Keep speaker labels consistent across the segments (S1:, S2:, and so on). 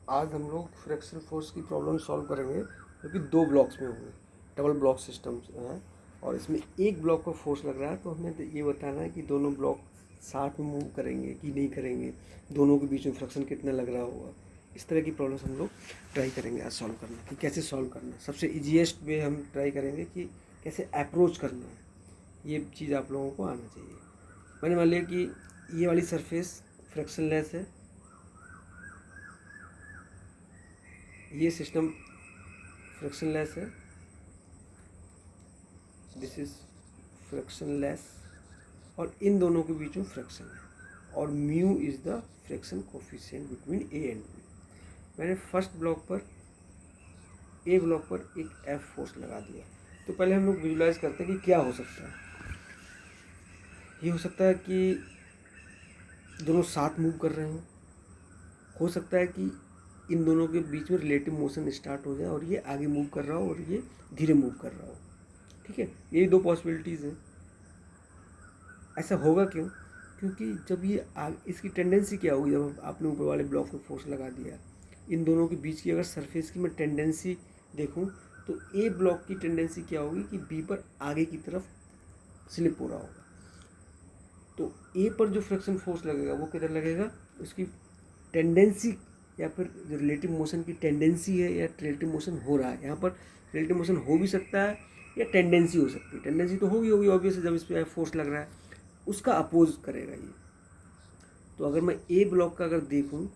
S1: आज हम लोग फ्रिक्शन फोर्स की प्रॉब्लम सॉल्व करेंगे जो कि दो ब्लॉक्स में होंगे। डबल ब्लॉक सिस्टम है और इसमें एक ब्लॉक पर फोर्स लग रहा है, तो हमें ये बताना है कि दोनों ब्लॉक साथ में मूव करेंगे कि नहीं करेंगे, दोनों के बीच में फ्रिक्शन कितना लग रहा होगा। इस तरह की प्रॉब्लम्स हम लोग ट्राई करेंगे आज सॉल्व करना कि कैसे सॉल्व करना है। सबसे ईजीएस्ट वे हम ट्राई करेंगे कि कैसे अप्रोच करना है, ये चीज़ आप लोगों को आना चाहिए। मैंने मान लिया कि ये वाली सरफेस फ्रिक्शनलेस है, ये सिस्टम फ्रिक्शनलेस है, दिस इज फ्रिक्शनलेस, और इन दोनों के बीच में फ्रिक्शन है और mu is the friction coefficient between A and B. मैंने फर्स्ट ब्लॉक पर ए ब्लॉक पर एक एफ फोर्स लगा दिया। तो पहले हम लोग विजुलाइज करते हैं कि क्या हो सकता है। ये हो सकता है कि दोनों साथ मूव कर रहे हो सकता है कि इन दोनों के बीच में रिलेटिव मोशन स्टार्ट हो जाए और ये आगे मूव कर रहा हो और ये धीरे मूव कर रहा हो। ठीक है, यही दो पॉसिबिलिटीज़ हैं। ऐसा होगा क्यों? क्योंकि जब ये इसकी टेंडेंसी क्या होगी, जब आपने ऊपर वाले ब्लॉक में फोर्स लगा दिया, इन दोनों के बीच की अगर सरफेस की मैं टेंडेंसी देखूं तो ए ब्लॉक की टेंडेंसी क्या होगी कि बी पर आगे की तरफ स्लिप हो रहा होगा। तो ए पर जो फ्रिक्शन फोर्स लगेगा वो किधर लगेगा, उसकी टेंडेंसी या फिर जो रिलेटिव मोशन की टेंडेंसी है या रिलेटिव मोशन हो रहा है। यहाँ पर रिलेटिव मोशन हो भी सकता है या टेंडेंसी हो सकती है। टेंडेंसी तो होगी होगी ऑब्वियस, जब इस पर फोर्स लग रहा है उसका अपोज करेगा ये। तो अगर मैं ए ब्लॉक का अगर देखूँ,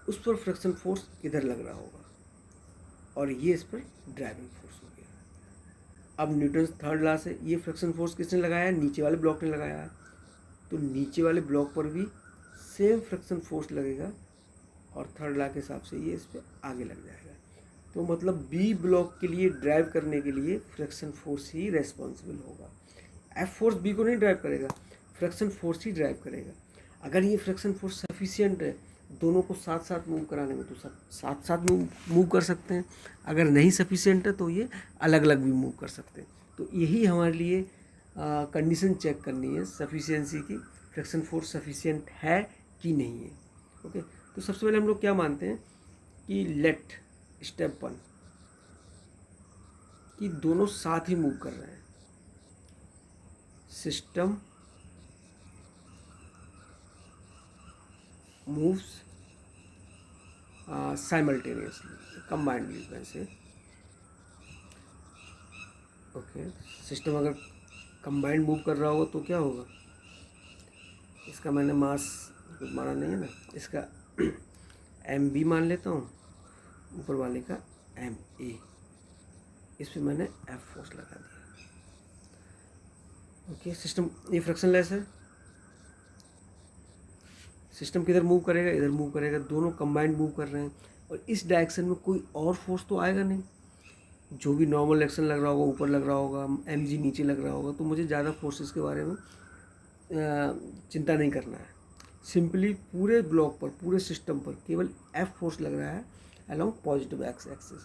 S1: उस पर फ्रिक्शन फोर्स इधर लग रहा होगा और ये इस पर ड्राइविंग फोर्स हो गया। अब न्यूटन थर्ड लॉ से ये फ्रिक्शन फोर्स किसने लगाया है, नीचे वाले ब्लॉक ने लगाया है। तो नीचे वाले ब्लॉक पर भी सेम फ्रिक्शन फोर्स लगेगा और थर्ड लॉ के हिसाब से ये इस पर आगे लग जाएगा। तो मतलब बी ब्लॉक के लिए ड्राइव करने के लिए फ्रिक्शन फोर्स ही रेस्पॉन्सिबल होगा। एफ फोर्स बी को नहीं ड्राइव करेगा, फ्रिक्शन फोर्स ही ड्राइव करेगा। अगर ये फ्रिक्शन फोर्स सफिशियंट है दोनों को साथ साथ मूव कराने में, तो सब साथ साथ मूव कर सकते हैं। अगर नहीं सफिशियंट है तो ये अलग अलग भी मूव कर सकते हैं। तो यही हमारे लिए कंडीशन चेक करनी है सफिशियंसी की, फ्रिक्शन फोर्स सफिशियंट है कि नहीं है। ओके, तो सबसे पहले हम लोग क्या मानते हैं कि लेट स्टेप वन कि दोनों साथ ही मूव कर रहे हैं। सिस्टम मूव्स साइमल्टेनियसली कंबाइंडली वैसे। ओके, सिस्टम अगर कंबाइंड मूव कर रहा होगा तो क्या होगा, इसका मैंने मास माना नहीं है ना, इसका एम बी मान लेता हूँ, ऊपर वाले का एम ए, इस पर मैंने एफ फोर्स लगा दिया। ओके, सिस्टम ये फ्रिक्शनलेस है, सिस्टम किधर मूव करेगा, इधर मूव करेगा, दोनों कंबाइंड मूव कर रहे हैं और इस डायरेक्शन में कोई और फोर्स तो आएगा नहीं। जो भी नॉर्मल एक्शन लग रहा होगा ऊपर लग रहा होगा, एम जी नीचे लग रहा होगा, तो मुझे ज़्यादा फोर्सेस के बारे में चिंता नहीं करना है। सिंपली पूरे ब्लॉक पर, पूरे सिस्टम पर केवल एफ फोर्स लग रहा है अलॉन्ग पॉजिटिव एक्स एक्सिस,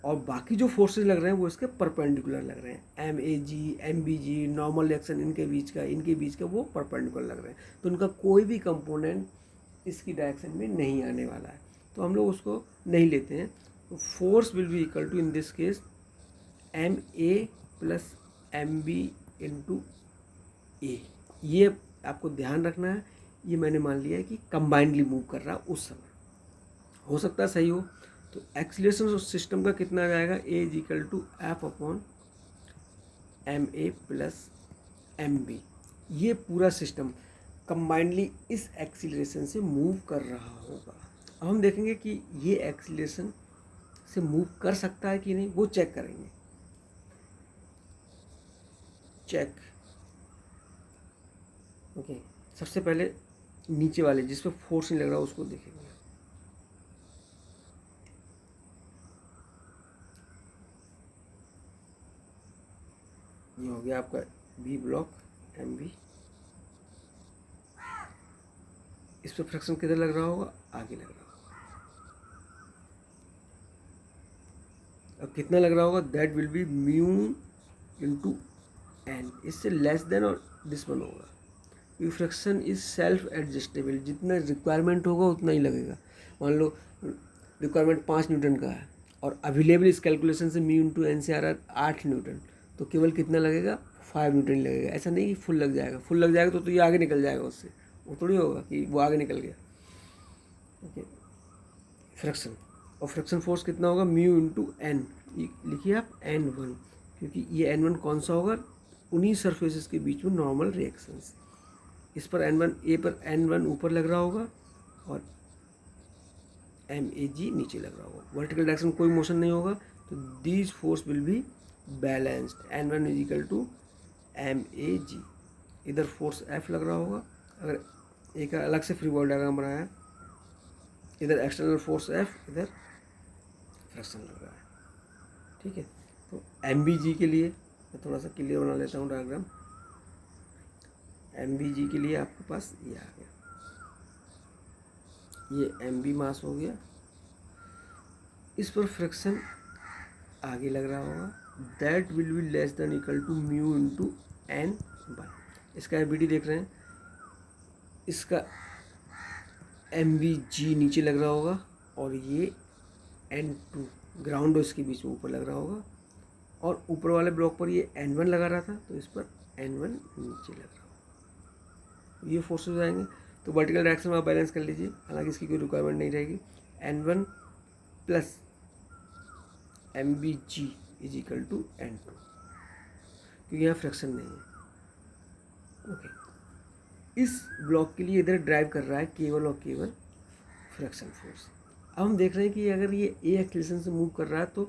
S1: और बाकी जो फोर्सेस लग रहे हैं वो इसके परपेंडिकुलर लग रहे हैं। M A G, M B G, normal action इनके बीच का वो परपेंडिकुलर लग रहे हैं। तो उनका कोई भी कंपोनेंट इसकी डायरेक्शन में नहीं आने वाला है, तो हम लोग उसको नहीं लेते हैं। तो force will be equal to in this case M A plus M B into A. ये आपको ध्यान रखना है, ये मैंने मान लिया है कि कंबाइंडली मूव कर रहा है उस समय, हो सकता है सही हो। तो एक्सीलरेशन सिस्टम का कितना आ जाएगा, A is equal to F upon M A plus M B. ये पूरा सिस्टम कंबाइंडली इस एक्सीलरेशन से मूव कर रहा होगा। अब हम देखेंगे कि ये एक्सीलरेशन से मूव कर सकता है कि नहीं, वो चेक करेंगे। चेक। ओके, सबसे पहले नीचे वाले जिस पर फोर्स नहीं लग रहा उसको देखेंगे। ये हो गया आपका बी ब्लॉक एम बी, इस पर फ्रिक्शन किधर लग रहा होगा, आगे लग रहा होगा। अब कितना लग रहा होगा, that will be mu into N, इससे लेस देन और दिस वन होगा। क्योंकि फ्रिक्शन इज सेल्फ एडजस्टेबल, जितना रिक्वायरमेंट होगा उतना ही लगेगा। मान लो रिक्वायरमेंट 5 न्यूटन का है और अवेलेबल इस कैलकुलेशन से म्यू इंटू एन से आ रहा है 8 न्यूटन, तो केवल कितना लगेगा, 5 न्यूटन लगेगा। ऐसा नहीं कि फुल लग जाएगा, फुल लग जाएगा तो ये आगे निकल जाएगा उससे, वो थोड़ी होगा कि वो आगे निकल गया। ओके, फ्रिक्शन, और फ्रिक्शन फोर्स कितना होगा, म्यू इंटू एन, लिखिए आप N1, क्योंकि ये N1 कौन सा होगा, उन्हीं सरफेसेस के बीच में नॉर्मल रिएक्शंस। इस पर N1, ए पर N1 ऊपर लग रहा होगा और MAG नीचे लग रहा होगा, वर्टिकल डायरेक्शन कोई मोशन नहीं होगा, तो these force will be balanced. N1 is equal to MAG। इधर फोर्स F लग रहा होगा, अगर एक अलग से फ्री बॉडी डायग्राम बनाया, इधर एक्सटर्नल फोर्स F, इधर फ्रिक्शन लग रहा है। ठीक है, तो MBG के लिए मैं थोड़ा सा क्लियर बना लेता हूँ डायग्राम। MBG के लिए आपके पास ये आ गया, ये MB मास हो गया, इस पर फ्रिक्शन आगे लग रहा होगा, that will be less than equal to mu into N1। इसका MBD देख रहे हैं, इसका MBG नीचे लग रहा होगा और ये N2 ग्राउंड और इसके बीच में ऊपर लग रहा होगा, और ऊपर वाले ब्लॉक पर ये N1 लगा रहा था तो इस पर N1 नीचे लग रहा होगा। ये फोर्सेस आएंगे, तो वर्टिकल डायरेक्शन में आप बैलेंस कर लीजिए, हालांकि इसकी कोई रिक्वायरमेंट नहीं रहेगी। N1 plus MBG is equal to N2, क्योंकि यहाँ फ्रिक्शन नहीं है। ओके, इस ब्लॉक के लिए इधर ड्राइव कर रहा है केवल और केवल फ्रिक्शन फोर्स। अब हम देख रहे हैं कि अगर ये ए एक्सीलरेशन से मूव कर रहा है तो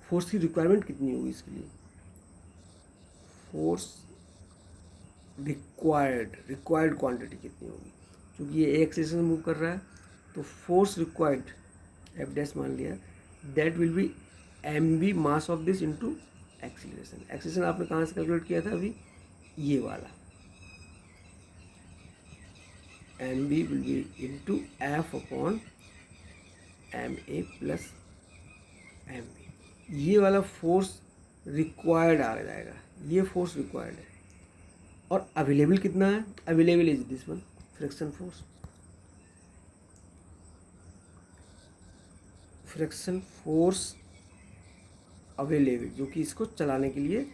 S1: फोर्स की रिक्वायरमेंट कितनी होगी इसके लिए, फोर्स रिक्वायर्ड क्वांटिटी कितनी होगी, क्योंकि ये ए एक्सीलरेशन से मूव कर रहा है तो फोर्स रिक्वायर्ड एफ डैश मान लिया, that will B MB mass of this into acceleration. Acceleration आपने कहाँ से कैलकुलेट किया था अभी, ये वाला, MB will be into F upon MA plus MB। ये वाला फोर्स रिक्वायर्ड आ जाएगा, ये फोर्स रिक्वायर्ड है। और अवेलेबल कितना है, available is this one, friction force. Friction force available, जो कि इसको चलाने के लिए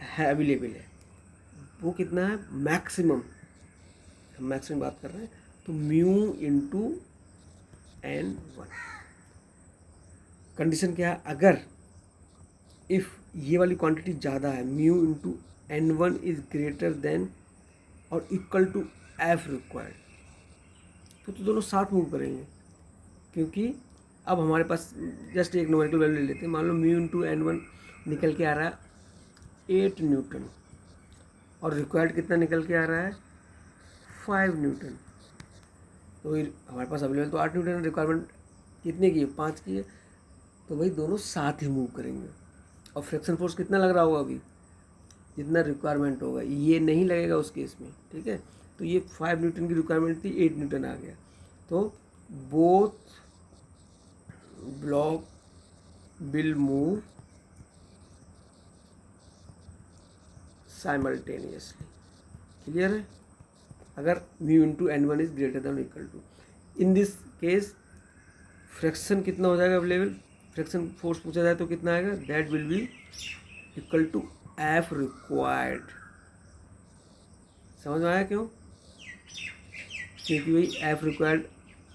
S1: है, अवेलेबल है, वो कितना है, मैक्सिमम, हम मैक्सिमम बात कर रहे हैं, तो म्यू इंटू N1। कंडीशन क्या है, अगर इफ़ ये वाली क्वांटिटी ज़्यादा है, mu into N1 is greater then और इक्वल टू F रिक्वायर्ड, तो दोनों साथ मूव करेंगे। क्योंकि अब हमारे पास जस्ट एक न्यूमेरिकल वैल्यू ले लेते हैं, मान लो म्यू इंटू N1 निकल के आ रहा है 8 न्यूटन और रिक्वायर्ड कितना निकल के आ रहा है 5 न्यूटन, तो हमारे पास अवेलेबल तो 8 न्यूटन, रिक्वायरमेंट कितने की है, 5 की है, तो भाई दोनों साथ ही मूव करेंगे। और फ्रिक्शन फोर्स कितना लग रहा होगा अभी, जितना रिक्वायरमेंट होगा, ये नहीं लगेगा उस केस में। ठीक है, तो ये 5 न्यूटन की रिक्वायरमेंट थी, 8 न्यूटन आ गया, तो both block will move simultaneously. Clear है, अगर mu into N1 is greater than equal to, in this case friction कितना हो जाएगा अवेलेबल, फ्रिक्शन फोर्स पूछा जाए तो कितना आएगा, that will be equal to F required. समझ में आया क्यों, क्योंकि भाई F रिक्वायर्ड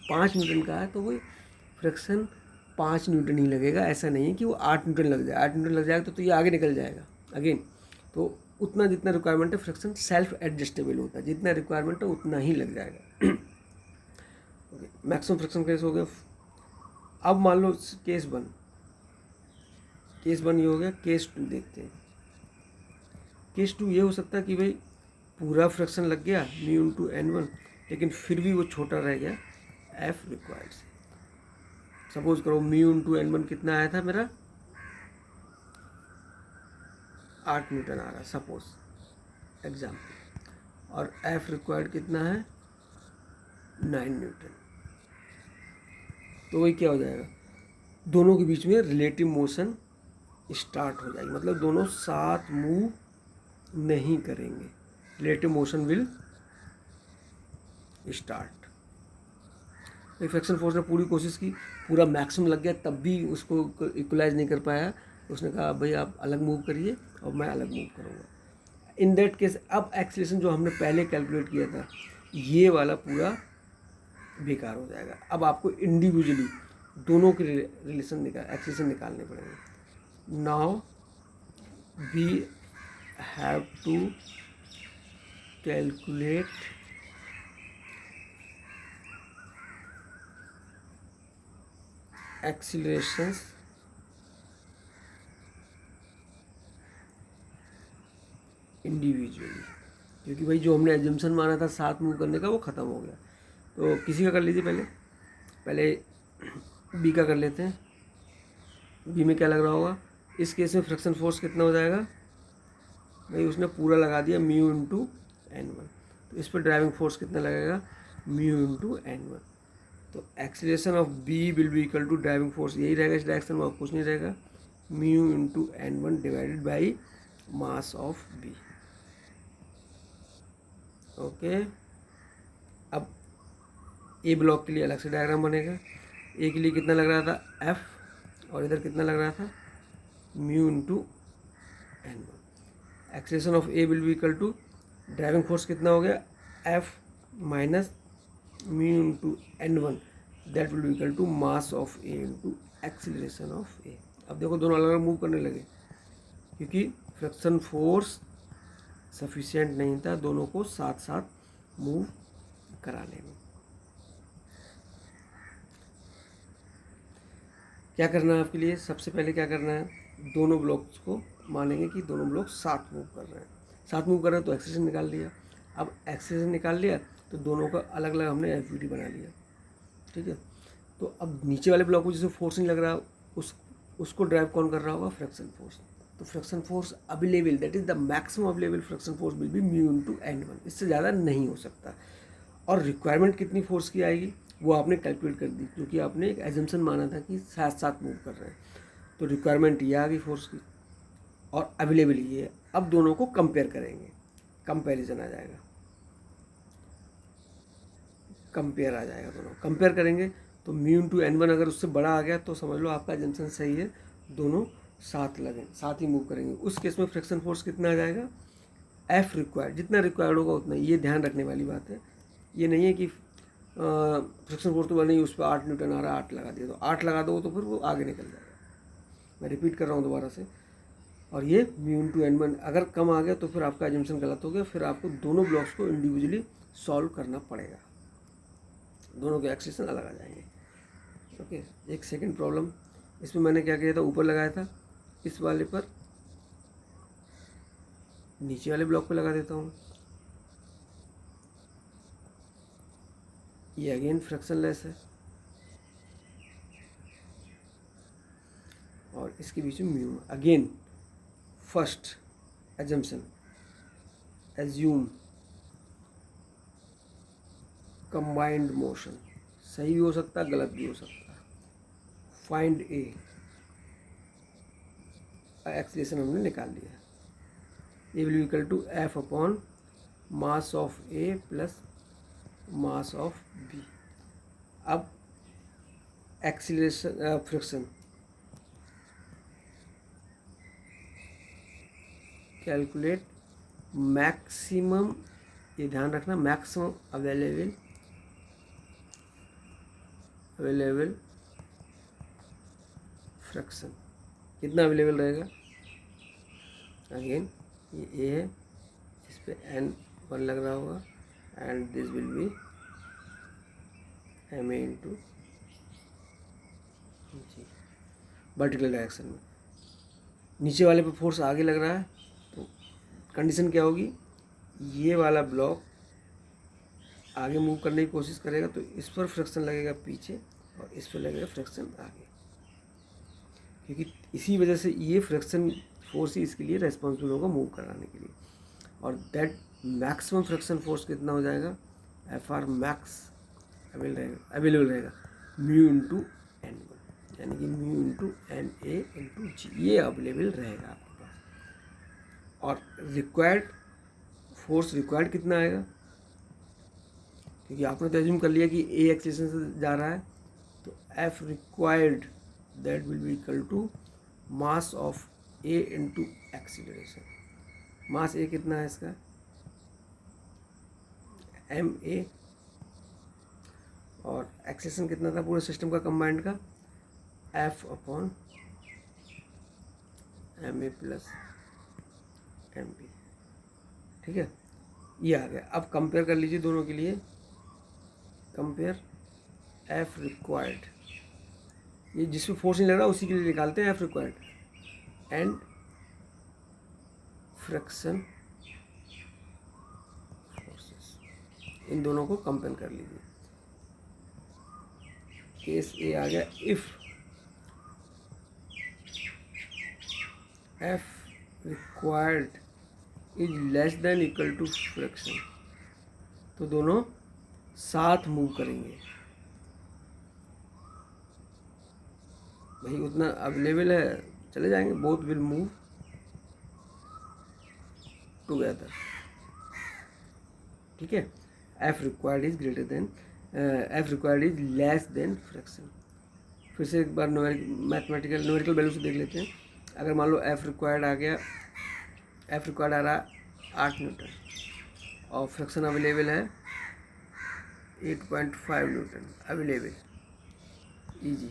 S1: 5 न्यूटन का है, तो वही फ्रिक्शन 5 न्यूटन ही लगेगा, ऐसा नहीं है कि वो 8 न्यूटन लग जाए, 8 न्यूटन लग जाएगा तो ये आगे निकल जाएगा अगेन। तो उतना जितना रिक्वायरमेंट है, फ्रिक्शन सेल्फ एडजस्टेबल होता है, जितना रिक्वायरमेंट है उतना ही लग जाएगा। ओके, मैक्सिमम फ्रिक्शन केस हो गया। अब मान लो केस 1 ये हो गया, केस 2 देखते हैं। केस 2 ये हो सकता है कि भाई पूरा फ्रिक्शन लग गया म्यू इंटू N1, लेकिन फिर भी वो छोटा रह गया F रिक्वायर्ड से। सपोज करो म्यू इंटू N1 कितना आया था मेरा, 8 न्यूटन आ रहा, सपोज एग्जाम्पल, और F रिक्वायर्ड कितना है 9 न्यूटन। तो वही क्या हो जाएगा, दोनों के बीच में रिलेटिव मोशन स्टार्ट हो जाएगी, मतलब दोनों साथ मूव नहीं करेंगे, relative motion will start. Friction force ने पूरी कोशिश की, पूरा मैक्सिमम लग गया, तब भी उसको इक्वलाइज नहीं कर पाया। उसने कहा भाई आप अलग मूव करिए और मैं अलग मूव करूँगा। इन दैट केस अब एक्सीलरेशन जो हमने पहले कैलकुलेट किया था ये वाला पूरा बेकार हो जाएगा। अब आपको इंडिविजुअली दोनों के रिलेशन एक्सीलरेशन निकालने पड़ेंगे। Now we have to calculate accelerations individually, क्योंकि भाई जो हमने एजम्पशन माना था 7 मूव करने का वो ख़त्म हो गया। तो किसी का कर लीजिए, पहले बी का कर लेते हैं। बी में क्या लग रहा होगा, इस केस में फ्रिक्शन फोर्स कितना हो जाएगा भाई, उसने पूरा लगा दिया म्यू इंटू N1। तो इस पर ड्राइविंग फोर्स कितना लगेगा, म्यू इंटू N1। तो acceleration of B will be equal to driving force यही रहेगा इस डायरेक्शन में और कुछ नहीं रहेगा, mu into N1 divided by mass of B. Okay, अब ए ब्लॉक के लिए अलग से डायग्राम बनेगा। ए के लिए कितना लग रहा था एफ और इधर कितना लग रहा था mu into N1। Acceleration of A will be equal to driving force कितना हो गया F minus mu into N1 that will be equal to mass of A into acceleration of A. अब देखो दोनों अलग अलग मूव करने लगे क्योंकि फ्रिक्शन फोर्स सफिशिएंट नहीं था दोनों को साथ साथ मूव कराने में। क्या करना है आपके लिए, सबसे पहले क्या करना है, दोनों ब्लॉक्स को मानेंगे कि दोनों ब्लॉक साथ मूव कर रहे हैं। साथ मूव कर रहे हैं तो एक्सीलरेशन निकाल लिया। अब एक्सीलरेशन निकाल लिया तो दोनों का अलग अलग हमने एफ बना लिया, ठीक है। तो अब नीचे वाले ब्लॉक को जिसे फोर्स नहीं लग रहा उसको ड्राइव कौन कर रहा होगा, फ्रिक्शन फोर्स। तो friction force available that is the maximum available friction force will be mu into N1, इससे ज़्यादा नहीं हो सकता। और रिक्वायरमेंट कितनी फोर्स की आएगी वो आपने कैलकुलेट कर दी, क्योंकि आपने एक एजम्पशन माना था कि साथ साथ मूव कर रहे हैं। तो रिक्वायरमेंट ये आ गई फोर्स की और अवेलेबल ये है। अब दोनों को कंपेयर करेंगे, कंपेरिजन आ जाएगा, कंपेयर आ जाएगा, दोनों कंपेयर करेंगे तो म्यू इंटू N1 अगर उससे बड़ा आ गया तो समझ लो आपका एजम्पशन सही है, दोनों साथ लगे साथ ही मूव करेंगे। उस केस में फ्रिक्शन फोर्स कितना आ जाएगा, एफ रिक्वायर्ड, जितना रिक्वायर्ड होगा उतना। ये ध्यान रखने वाली बात है, ये नहीं है कि फ्रिक्शन फोर्स तो बना नहीं उस पर 8 न्यूटन आ रहा है 8 लगा दिया, तो 8 लगा दो तो फिर वो आगे निकल जाएगा। मैं रिपीट कर रहा हूँ दोबारा से। और ये म्यू इंटू N1 अगर कम आ गया तो फिर आपका एजम्पशन गलत हो गया, फिर आपको दोनों ब्लॉक्स को इंडिविजुअली सॉल्व करना पड़ेगा, दोनों के एक्सेशन अलग आ जाएंगे। ओके, एक सेकंड प्रॉब्लम, इसमें मैंने क्या किया था, ऊपर लगाया था, इस वाले पर नीचे वाले ब्लॉक पे लगा देता हूँ। ये अगेन फ्रिक्शनलेस है और इसके बीच में mu. Again first assumption, assume combined motion, सही भी हो सकता है गलत भी हो सकता है। फाइंड ए, एक्सीलरेशन हमने निकाल लिया, A will equal to F upon mass of A plus mass of B. अब एक्सीलरेशन फ्रिक्शन कैलकुलेट मैक्सिमम, ये ध्यान रखना, मैक्सिमम अवेलेबल फ्रिक्शन कितना अवेलेबल रहेगा। अगेन ये ए है जिस पे N1 लग रहा होगा and this will be M A into G, vertical direction में। नीचे वाले पे फोर्स आगे लग रहा है तो कंडीशन क्या होगी, ये वाला ब्लॉक आगे मूव करने की कोशिश करेगा तो इस पर फ्रिक्शन लगेगा पीछे और इस पर लगेगा फ्रिक्शन आगे, क्योंकि इसी वजह से ये फ्रिक्शन फोर्स ही इसके लिए रेस्पॉन्सिबल होगा मूव कराने के लिए। और दैट मैक्सिमम फ्रिक्शन फोर्स कितना हो जाएगा, एफ आर मैक्स अवेलेबल रहेगा म्यू इंटू N1, यानी कि म्यू इंटू NA इंटू जी, ये अवेलेबल रहेगा आपके पास। और रिक्वायर्ड फोर्स, रिक्वायर्ड कितना आएगा, क्योंकि आपने तो एज्यूम कर लिया कि ए एक्सीलरेशन से जा रहा है, तो F required that will be equal to mass of A into acceleration. Mass A कितना है इसका, एम ए, और एक्सेलेरेशन कितना था पूरे सिस्टम का कंबाइंड का, F upon M A plus M B. ठीक है, ये आ गया। अब कंपेयर कर लीजिए दोनों के लिए, कंपेयर एफ रिक्वायर्ड, ये जिसमें फोर्स नहीं लग रहा उसी के लिए निकालते हैं F required, and friction forces, इन दोनों को कंपेयर कर लीजिए। केस ए आ गया, if F required is less than equal to friction, तो दोनों साथ मूव करेंगे। भाई उतना अवेलेबल है, चले जाएंगे, बोथ विल मूव टुगेदर। ठीक है, F required is greater then, F required is less then friction. फिर से एक बार मैथमेटिकल न्यूमेरिकल वैल्यू से देख लेते हैं। अगर मान लो एफ रिक्वायर्ड आ गया, एफ रिक्वायर्ड आ रहा 8 न्यूटन और फ्रिक्शन अवेलेबल है 8.5 न्यूटन अवेलेबल, ईजी।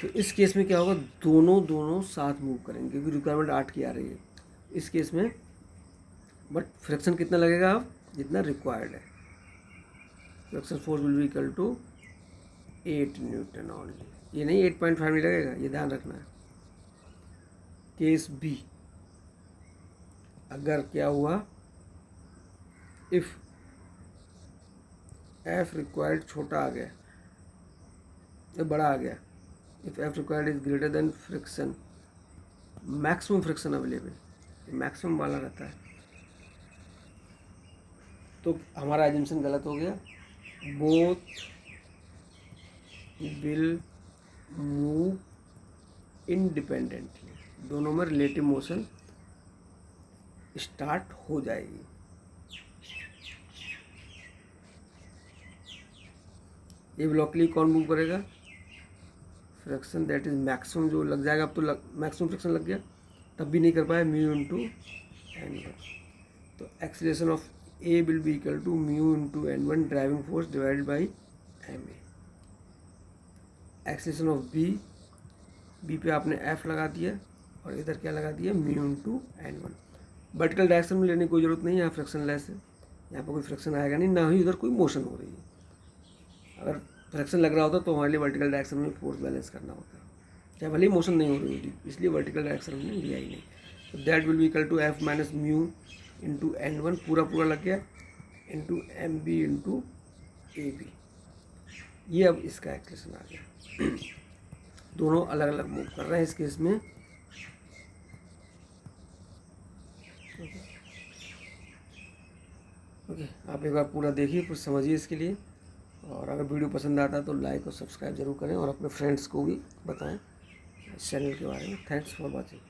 S1: तो इस केस में क्या होगा, दोनों साथ मूव करेंगे क्योंकि रिक्वायरमेंट 8 की आ रही है इस केस में, बट फ्रिक्शन कितना लगेगा अब, जितना रिक्वायर्ड है। Friction force will be equal to 8 newton only, ये नहीं 8.5 नहीं लगेगा, ये ध्यान रखना है। केस बी, अगर क्या हुआ, इफ एफ रिक्वायर्ड छोटा आ गया, ये बड़ा आ गया, if F required is greater then friction, maximum friction available, maximum वाला रहता है, तो हमारा एजम्पशन गलत हो गया। बोथ विल मूव इंडिपेंडेंटली, दोनों में रिलेटिव मोशन स्टार्ट हो जाएगी। ये ब्लॉक के लिए कौन मूव करेगा, फ्रिक्शन, दैट इज मैक्सिमम जो लग जाएगा। अब तो मैक्सिमम फ्रिक्शन लग गया, तब भी नहीं कर पाया, म्यू इंटू n1। तो acceleration of A will be equal to mu into n1 driving force divided by M A. Acceleration of B पे आपने एफ लगा दिया और इधर क्या लगा दिया, mu into n1। Vertical direction में लेने की कोई ज़रूरत नहीं है, यहाँ फ्रिक्शन लेस है, यहाँ पर कोई फ्रिक्शन आएगा नहीं, ना ही उधर कोई मोशन हो रही है। अगर फ्रिक्शन लग रहा होता तो हमारे लिए वर्टिकल डायरेक्शन में फोर्स बैलेंस करना होता, चाहे भले ही मोशन नहीं हो रही होती, इसलिए वर्टिकल डायरेक्शन हमने लिया ही नहीं। तो that will be equal to F minus mu into n1 पूरा लग गया, into M B into A B. ये अब इसका एक्सप्रेशन आ गया। दोनों अलग अलग मूव कर रहे हैं इस केस में। ओके, आप एक बार पूरा देखिए, कुछ समझिए इसके लिए, और अगर वीडियो पसंद आता है तो लाइक और सब्सक्राइब जरूर करें और अपने फ्रेंड्स को भी बताएं इस चैनल के बारे में। Thanks for watching.